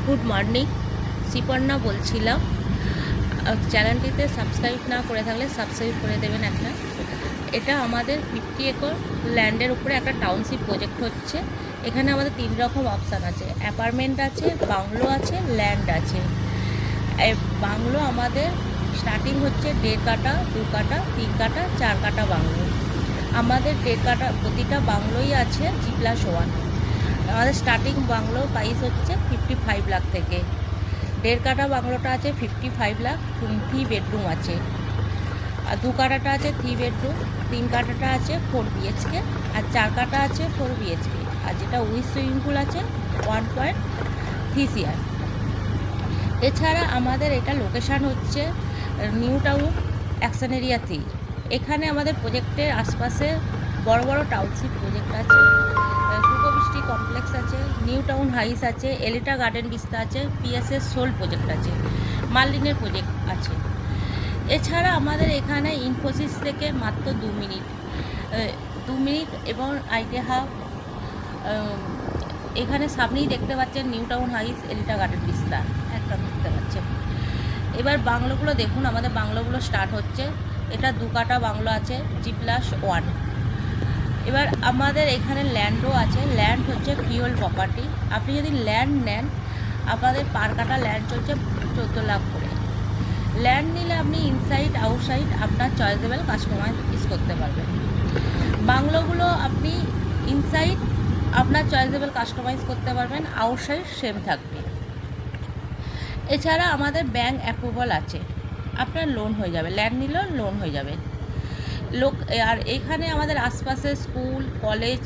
Good morning, Shiparna বলছিলাম। চ্যানেলটিতে subscribe না করে থাকলে সাবস্ক্রাইব করে দেবেন একটা। এটা আমাদের 50 একর ল্যান্ডের উপরে একটা টাউনশিপ প্রজেক্ট হচ্ছে। এখানে আমাদের 3 রকম অপশান আছে, অ্যাপার্টমেন্ট আছে, বাংলো আছে, ল্যান্ড আছে। বাংলো আমাদের স্টার্টিং হচ্ছে 1.5 কাঠা, 2 কাঠা, 3 কাঠা, 4 কাঠা বাংলো। আমাদের 1.5 কাঠা প্রতিটা বাংলোই আছে G+1। আমাদের স্টার্টিং বাংলো প্রাইস হচ্ছে 55 লাখ থেকে। 1.5 কাঠা বাংলোটা আছে 55 লাখ, 3 বেডরুম আছে। আর 2 কাঠাটা আছে 3 বেডরুম, 3 কাঠাটা আছে 4 BHK, আর 4 কাঠা আছে 4 BHK। আর যেটা উইথ সুইমিং পুল আছে 1.3 CR। এছাড়া আমাদের এটা লোকেশান হচ্ছে নিউ টাউন অ্যাকশন এরিয়া 3। এখানে আমাদের প্রজেক্টের আশপাশে বড় বড় টাউনশিপ প্রজেক্ট আছে, সুকবৃষ্টি কমপ্লেক্স আছে, নিউ টাউন হাইস আছে, এলিটা গার্ডেন ভিস্তা আছে, PSS সোল প্রজেক্ট আছে, মার্লিনের প্রজেক্ট আছে। এছাড়া আমাদের এখানে ইনফোসিস থেকে মাত্র 2 মিনিট এবং আইডিয়া হাব। এখানে সামনেই দেখতে পাচ্ছেন New Town Heights, Elita Garden Vista একদম দেখতে পাচ্ছেন। এবার বাংলোগুলো দেখুন, আমাদের বাংলোগুলো স্টার্ট হচ্ছে। এটা 2 কাঠা বাংলো আছে G+1। এবার আমাদের এখানে ল্যান্ডও আছে। ল্যান্ড হচ্ছে ফ্রিহোল্ড প্রপার্টি। আপনি যদি ল্যান্ড নেন, আপনাদের পার কাঠা ল্যান্ড চলছে 14 লাখ করে। ল্যান্ড নিলে আপনি ইনসাইড আউটসাইড আপনার চয়েসেবল কাস্টমাইজ করতে পারবেন। বাংলোগুলো আপনি ইনসাইড আপনার চয়েসেবল কাস্টমাইজ করতে পারবেন, আউটসাইড সেম থাকবে। এছাড়া আমাদের ব্যাঙ্ক অ্যাপ্রুভাল আছে, আপনার লোন হয়ে যাবে, ল্যান্ড নিলেও লোন হয়ে যাবে। আর এখানে আমাদের আশপাশে স্কুল কলেজ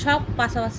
সব পাশাপাশি